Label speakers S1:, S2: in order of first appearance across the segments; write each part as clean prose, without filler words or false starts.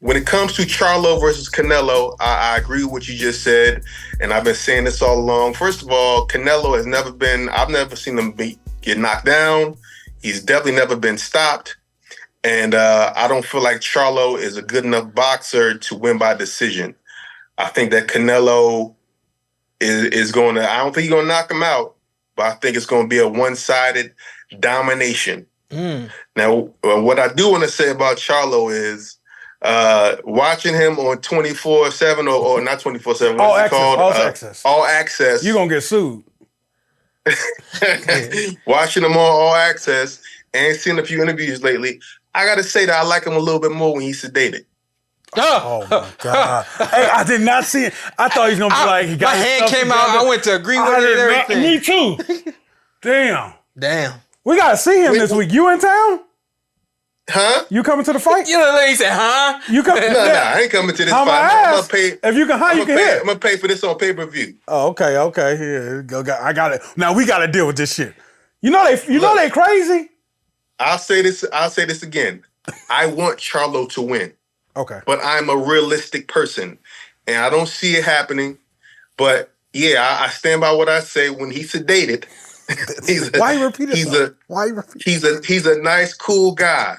S1: when it comes to Charlo versus Canelo, I agree with what you just said, and I've been saying this all along. First of all, Canelo has never been, I've never seen him get knocked down. He's definitely never been stopped. And I don't feel like Charlo is a good enough boxer to win by decision. I think that Canelo is going to, I don't think he's going to knock him out, but I think it's going to be a one-sided domination. Now, what I do want to say about Charlo is watching him on 24/7 or not 24/7, what's it called?
S2: All access.
S1: All access.
S2: You're going to get sued.
S1: Watching him on All Access and seeing a few interviews lately, I got to say that I like him a little bit more when he's sedated.
S2: Oh my God. Hey, I did not see it. I thought he was going to be like, he got
S3: my hand came together. Out. I went to agree with it and everything.
S2: Me too. Damn. We got to see him this week. You in town?
S1: Huh?
S2: You coming to the fight?
S3: You know, he said, huh?
S2: You coming?
S1: No, I ain't coming to this fight. I'm gonna pay.
S2: If you can, you can hit.
S1: I'm gonna pay for this on pay-per-view.
S2: Oh, okay. Here, I got it. Now we got to deal with this shit. You know they crazy.
S1: I'll say this again. I want Charlo to win.
S2: Okay.
S1: But I'm a realistic person, and I don't see it happening. But yeah, I stand by what I say. When he's sedated,
S2: why you repeat it?
S1: He's a nice, cool guy.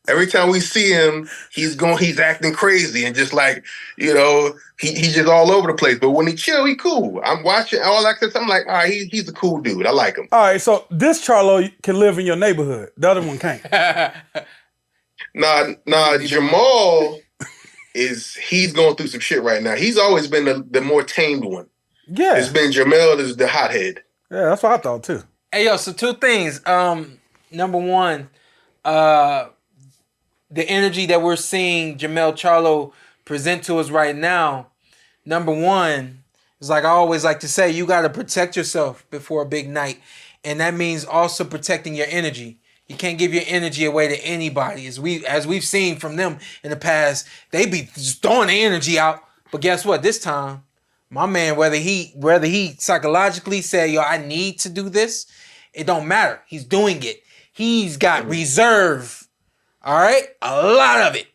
S1: Every time we see him, he's acting crazy and just like, you know, he's just all over the place. But when he chill, he cool. I'm watching All Access. I'm like, all right, he's a cool dude. I like him.
S2: All right, so this Charlo can live in your neighborhood. The other one can't.
S1: Nah, Jermell he's going through some shit right now. He's always been the more tamed one.
S2: Yeah.
S1: It's been Jermell is the hothead.
S2: Yeah, that's what I thought too.
S3: Hey, yo, so two things. Number one, the energy that we're seeing Canelo-Charlo present to us right now, number one, is like I always like to say, you got to protect yourself before a big night. And that means also protecting your energy. You can't give your energy away to anybody. As we've seen from them in the past, they be just throwing the energy out. But guess what? This time, my man, whether he psychologically said, yo, I need to do this, it don't matter. He's doing it. He's got reserve. All right? A lot of it.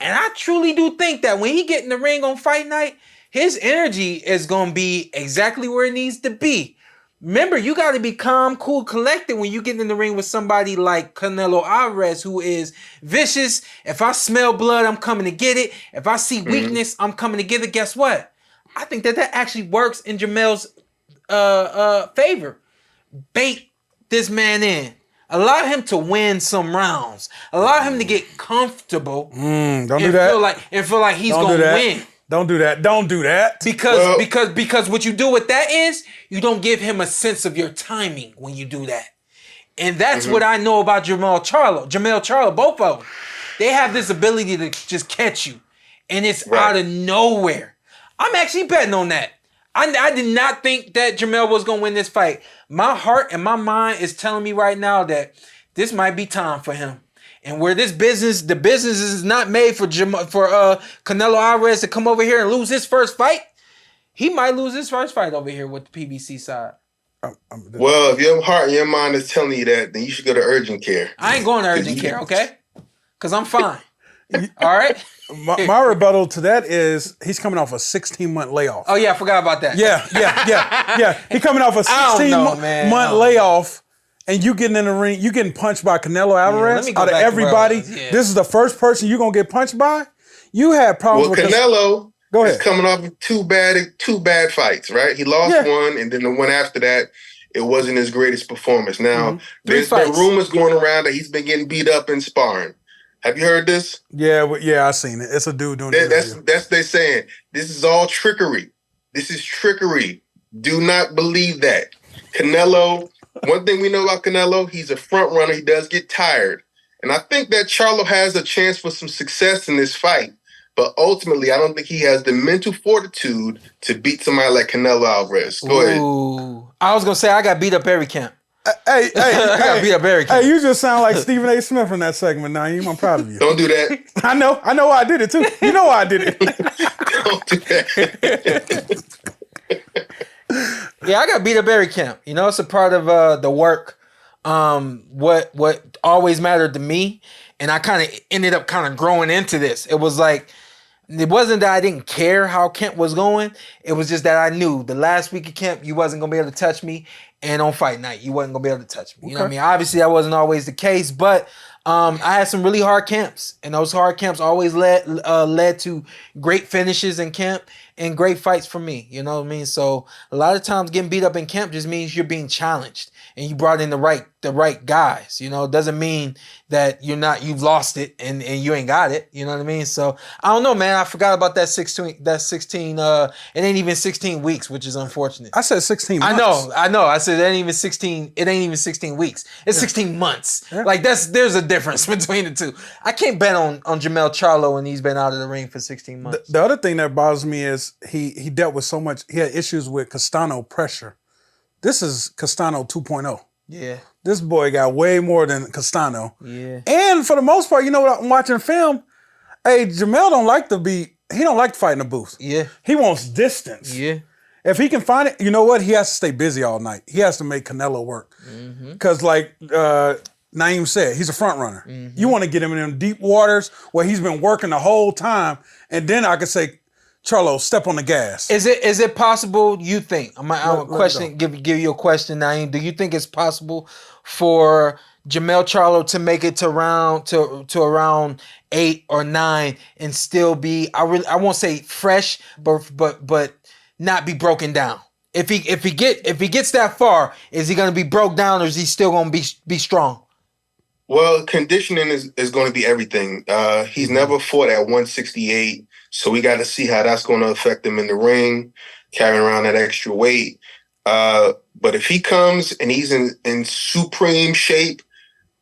S3: And I truly do think that when he get in the ring on fight night, his energy is going to be exactly where it needs to be. Remember, you got to be calm, cool, collected when you get in the ring with somebody like Canelo Alvarez, who is vicious. If I smell blood, I'm coming to get it. If I see weakness, I'm coming to get it. Guess what? I think that actually works in Jermell's favor. Bait this man in. Allow him to win some rounds. Allow him to get comfortable.
S2: Don't do that.
S3: Feel like he's going to win.
S2: Don't do that. Don't do that.
S3: Because what you do with that is you don't give him a sense of your timing when you do that. And that's what I know about Jermell-Charlo, both of them. They have this ability to just catch you. And it's out of nowhere. I'm actually betting on that. I did not think that Jermell was going to win this fight. My heart and my mind is telling me right now that this might be time for him. And where the business is not made for Canelo Alvarez to come over here and lose his first fight, he might lose his first fight over here with the PBC side.
S1: Well, if your heart and your mind is telling you that, then you should go to urgent care.
S3: I ain't going to urgent care, okay? Because I'm fine. All right?
S2: My rebuttal to that is he's coming off a 16-month layoff.
S3: Oh, yeah, I forgot about that.
S2: Yeah. He's coming off a 16-month layoff. And you getting in the ring, you getting punched by Canelo Alvarez out of everybody. This is the first person you're gonna get punched by. You had problems with
S1: Canelo.
S2: Go ahead.
S1: Is coming off of two bad fights, right? He lost one, and then the one after that, it wasn't his greatest performance. Now there's been rumors going around that he's been getting beat up in sparring. Have you heard this?
S2: Yeah, I seen it. It's a dude doing it.
S1: That's they saying. This is all trickery. This is trickery. Do not believe that. Canelo. One thing we know about Canelo, he's a front runner. He does get tired. And I think that Charlo has a chance for some success in this fight. But ultimately, I don't think he has the mental fortitude to beat somebody like Canelo Alvarez. Go ahead.
S3: I was going to say, I got beat up every camp.
S2: I
S3: got beat up every camp.
S2: Hey, you just sound like Stephen A. Smith in that segment, Naeem. I'm proud of you.
S1: Don't do that.
S2: I know why I did it, too. You know why I did it.
S1: Don't do that.
S3: Yeah, I got beat up every camp. You know, it's a part of the work. What always mattered to me, and I kind of ended up kind of growing into this. It was like It wasn't that I didn't care how camp was going. It was just that I knew the last week of camp, you wasn't going to be able to touch me. And on fight night, you wasn't going to be able to touch me. You know what I mean? Obviously, that wasn't always the case. But I had some really hard camps. And those hard camps always led to great finishes in camp and great fights for me. You know what I mean? So a lot of times getting beat up in camp just means you're being challenged. And you brought in the right guys. You know, it doesn't mean that you've lost it and you ain't got it. You know what I mean? So I don't know, man. I forgot about that 16. It ain't even 16 weeks, which is unfortunate.
S2: I said 16 months.
S3: I know. I said it ain't even 16. It ain't even 16 weeks. It's 16 months. Yeah. Like there's a difference between the two. I can't bet on Jermell-Charlo when he's been out of the ring for 16 months.
S2: The other thing that bothers me is he dealt with so much. He had issues with Castano pressure. This is Castano 2.0.
S3: Yeah.
S2: This boy got way more than Castano.
S3: Yeah.
S2: And for the most part, you know what I'm watching film? Hey, Jermell don't like to fight in the booth.
S3: Yeah.
S2: He wants distance.
S3: Yeah.
S2: If he can find it, you know what? He has to stay busy all night. He has to make Canelo work. Because like Naeem said, he's a front runner. You want to get him in them deep waters where he's been working the whole time. And then I could say, Charlo, step on the gas.
S3: Is it possible, you think? Give you a question, Naeem. Do you think it's possible for Jermell-Charlo to make it to around 8 or 9 and still be I won't say fresh, but not be broken down? If he gets that far, is he gonna be broke down or is he still gonna be strong?
S1: Well, conditioning is going to be everything. He's never fought at 168, so we got to see how that's going to affect him in the ring, carrying around that extra weight. But if he comes and he's in supreme shape,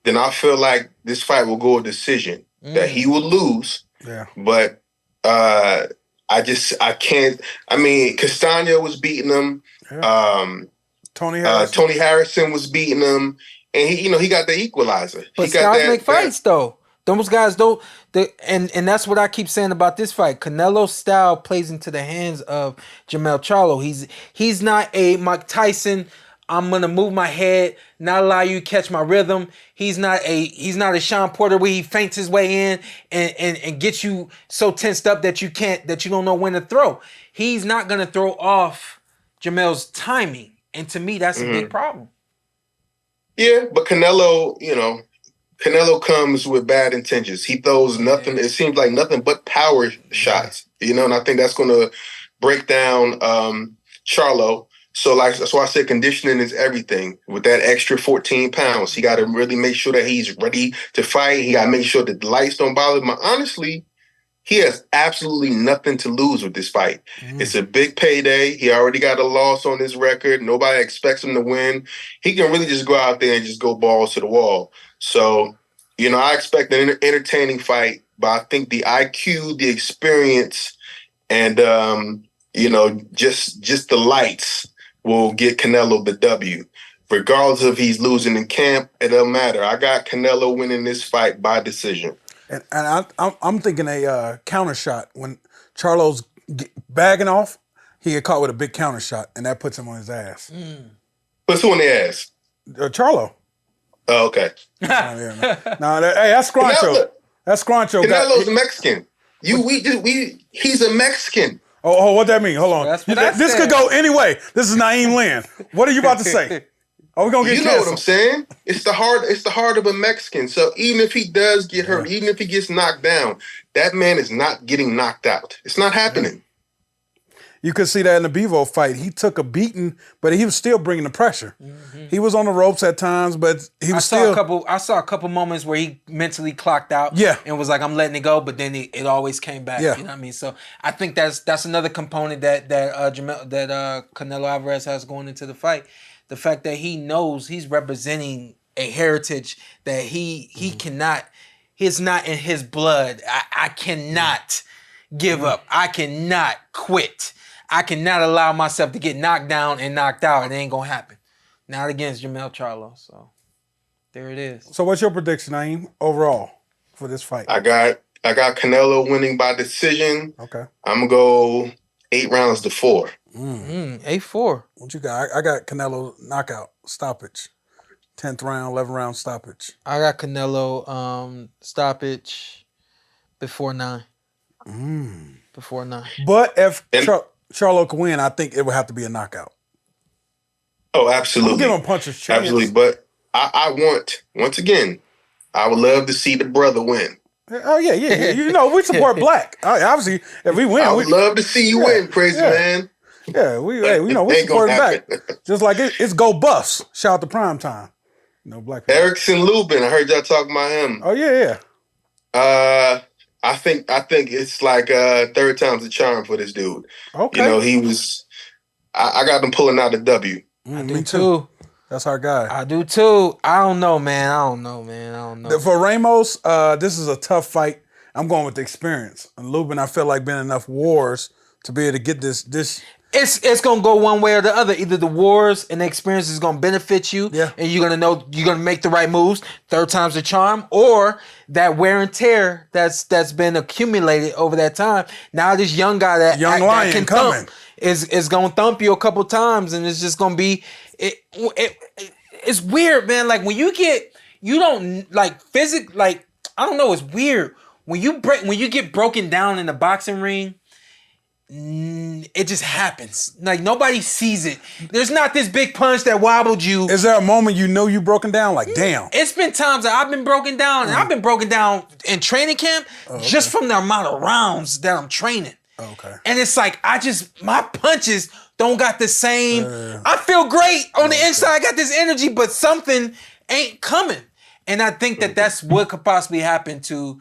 S1: then I feel like this fight will go a decision, that he will lose.
S2: Yeah.
S1: But I can't. I mean, Castano was beating him.
S2: Yeah. Tony
S1: Harrison was beating him. And he got the equalizer.
S3: But styles make fights, though. Those guys don't. And that's what I keep saying about this fight. Canelo's style plays into the hands of Jermell-Charlo. He's not a Mike Tyson. I'm gonna move my head, not allow you to catch my rhythm. He's not a Shawn Porter where he feints his way in and gets you so tensed up that you don't know when to throw. He's not gonna throw off Jermell's timing, and to me, that's a big problem.
S1: Yeah, but Canelo comes with bad intentions. He throws nothing. It seems like nothing but power shots, and I think that's going to break down Charlo. So that's why I said conditioning is everything. With that extra 14 pounds, he got to really make sure that he's ready to fight. He got to make sure that the lights don't bother him. Honestly, he has absolutely nothing to lose with this fight. It's a big payday. He already got a loss on his record. Nobody expects him to win. He can really just go out there and just go balls to the wall. So, I expect an entertaining fight, but I think the IQ, the experience, and, just the lights will get Canelo the W. Regardless if he's losing in camp, it doesn't matter. I got Canelo winning this fight by decision.
S2: And I'm thinking a counter shot. When Charlo's bagging off, he get caught with a big counter shot, and that puts him on his ass.
S1: Puts who on the ass?
S2: Charlo.
S1: Oh, okay.
S2: Hey, that's Scrancho. That's Scrancho.
S1: Canelo's a Mexican. He's a Mexican.
S2: Oh, what that mean? Hold on. This could go any way. This is Naeem Lynn. What are you about to say? Are we gonna get canceled?
S1: What I'm saying? It's the heart of a Mexican. So even if he does get hurt, even if he gets knocked down, that man is not getting knocked out. It's not happening.
S2: You could see that in the Bevo fight. He took a beating, but he was still bringing the pressure. He was on the ropes at times, but he was
S3: I saw a couple moments where he mentally clocked out.
S2: Yeah.
S3: And was like, I'm letting it go, but then it always came back.
S2: Yeah.
S3: You know what I mean? So I think that's another component that Canelo Alvarez has going into the fight. The fact that he knows he's representing a heritage that he cannot, it's not in his blood. I cannot give up. I cannot quit. I cannot allow myself to get knocked down and knocked out. It ain't gonna happen. Not against Jermell-Charlo. So there it is.
S2: So what's your prediction, Naeem, overall for this fight?
S1: I got Canelo winning by decision.
S2: Okay.
S1: I'm gonna go 8 rounds to 4.
S3: 8-4.
S2: What you got? I got Canelo knockout, stoppage. 10th round, 11th round stoppage.
S3: I got Canelo stoppage before 9. before 9.
S2: But if Charlo can win, I think it would have to be a knockout.
S1: Oh, absolutely.
S2: I'm give him a puncher's chance.
S1: Absolutely. But I want, once again, I would love to see the brother win.
S2: Oh, yeah. You know, we support black. Obviously, if we win,
S1: I would love to see you win, crazy man.
S2: Yeah, we support back. Just like it's go buffs. Shout out to Prime Time. Black people.
S1: Erickson Lubin, I heard y'all talking about him.
S2: Oh, yeah.
S1: I think it's like third time's the charm for this dude.
S2: Okay.
S1: He was. I got him pulling out a W.
S3: Me too.
S2: That's our guy.
S3: I do too. I don't know, man. I don't know.
S2: For Ramos, this is a tough fight. I'm going with the experience. And Lubin, I feel like been enough wars to be able to get this.
S3: It's gonna go one way or the other. Either the wars and the experience is gonna benefit you, and you're gonna know you're gonna make the right moves. Third time's the charm, or that wear and tear that's been accumulated over that time. Now this young guy that can thump is gonna thump you a couple times, and it's just gonna be it's weird, man. Like when you don't like physics. Like I don't know, it's weird when you get broken down in the boxing ring. It just happens. Like nobody sees it. There's not this big punch that wobbled you.
S2: Is there a moment you broken down? Like damn.
S3: It's been times that I've been broken down, and I've been broken down in training camp just from the amount of rounds that I'm training.
S2: Okay.
S3: And it's like my punches don't got the same. I feel great on the inside. I got this energy, but something ain't coming. And I think that's what could possibly happen to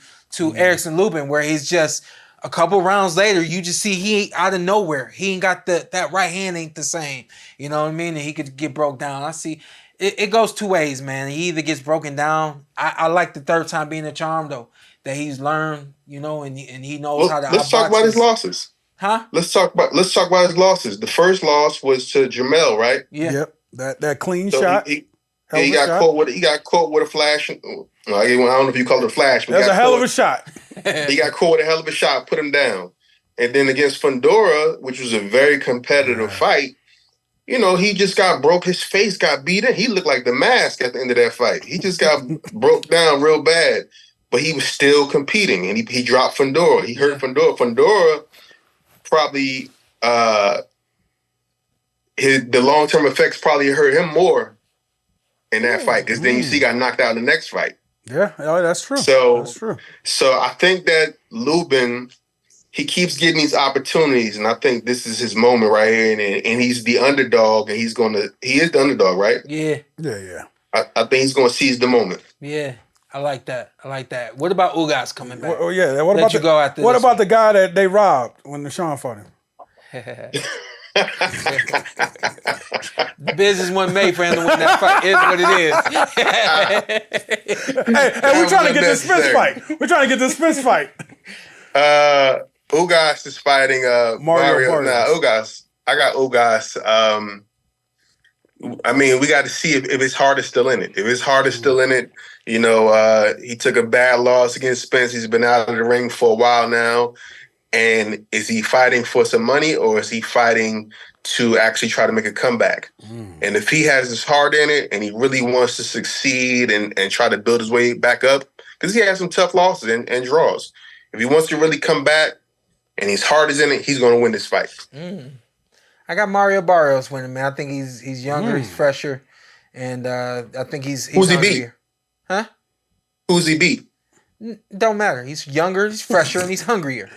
S3: Erickson Lubin, where he's just. A couple rounds later, you just see he ain't out of nowhere. He ain't got that right hand ain't the same. You know what I mean? And he could get broke down. I see it goes two ways, man. He either gets broken down. I like the third time being a charm though, that he's learned, and he knows how to.
S1: Let's talk about his losses.
S3: Huh?
S1: Let's talk about his losses. The first loss was to Jermell, right?
S3: Yeah.
S2: Yep. That clean shot.
S1: He got caught with a flash. I don't know if you call it a flash. But
S2: that was a hell of a shot.
S1: He got caught with a hell of a shot, put him down. And then against Fundora, which was a very competitive fight, he just broke. His face got beaten. He looked like the Mask at the end of that fight. He just got broke down real bad. But he was still competing, and he dropped Fundora. He hurt Fundora. Fundora probably the long-term effects probably hurt him more in that fight, because then you see he got knocked out in the next fight.
S2: Yeah, that's true.
S1: That's true. So I think that Lubin, he keeps getting these opportunities, and I think this is his moment right here. And he's the underdog, and he is the underdog, right?
S3: Yeah.
S1: I think he's going to seize the moment.
S3: Yeah, I like that. What about Ugas coming back?
S2: Well, yeah. What about the guy that they robbed when Shawn fought him?
S3: The business wasn't made for him to win that fight. Is what it is.
S2: hey, we're trying to get this Spence fight.
S1: Ugas is fighting Mario. Ugas. I got Ugas. We got to see if his heart is still in it. If his heart is still in it, he took a bad loss against Spence. He's been out of the ring for a while now. And is he fighting for some money, or is he fighting to actually try to make a comeback? And if he has his heart in it and he really wants to succeed and try to build his way back up, because he has some tough losses and draws. If he wants to really come back and his heart is in it, he's going to win this fight.
S3: I got Mario Barrios winning, man. I think he's younger, he's fresher, and I think he's
S1: Who's he
S3: hungrier.
S1: beat?
S3: Huh?
S1: Who's he beat?
S3: Don't matter. He's younger, he's fresher, and he's hungrier.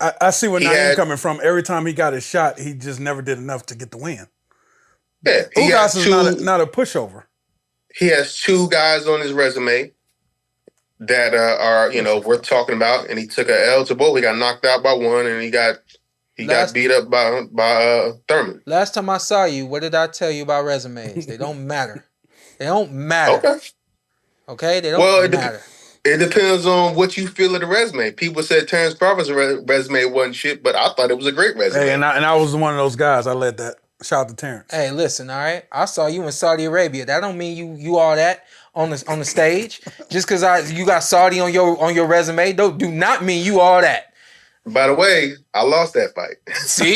S2: I see where Naeem coming from. Every time he got his shot, he just never did enough to get the win.
S1: Yeah,
S2: Ugas is not a pushover.
S1: He has two guys on his resume that are worth talking about, and he took an L to both. He got knocked out by one, and he got beat up by Thurman.
S3: Last time I saw you, what did I tell you about resumes? They don't matter. They don't matter. Okay? They don't matter.
S1: It depends on what you feel of the resume. People said Terrence Crawford's resume wasn't shit, but I thought it was a great resume.
S2: Hey, and I was one of those guys. I led that. Shout out to Terrence.
S3: Hey, listen, all right? I saw you in Saudi Arabia. That don't mean you all that on the stage. Just because you got Saudi on your resume, do not mean you all that.
S1: By the way, I lost that fight.
S3: See?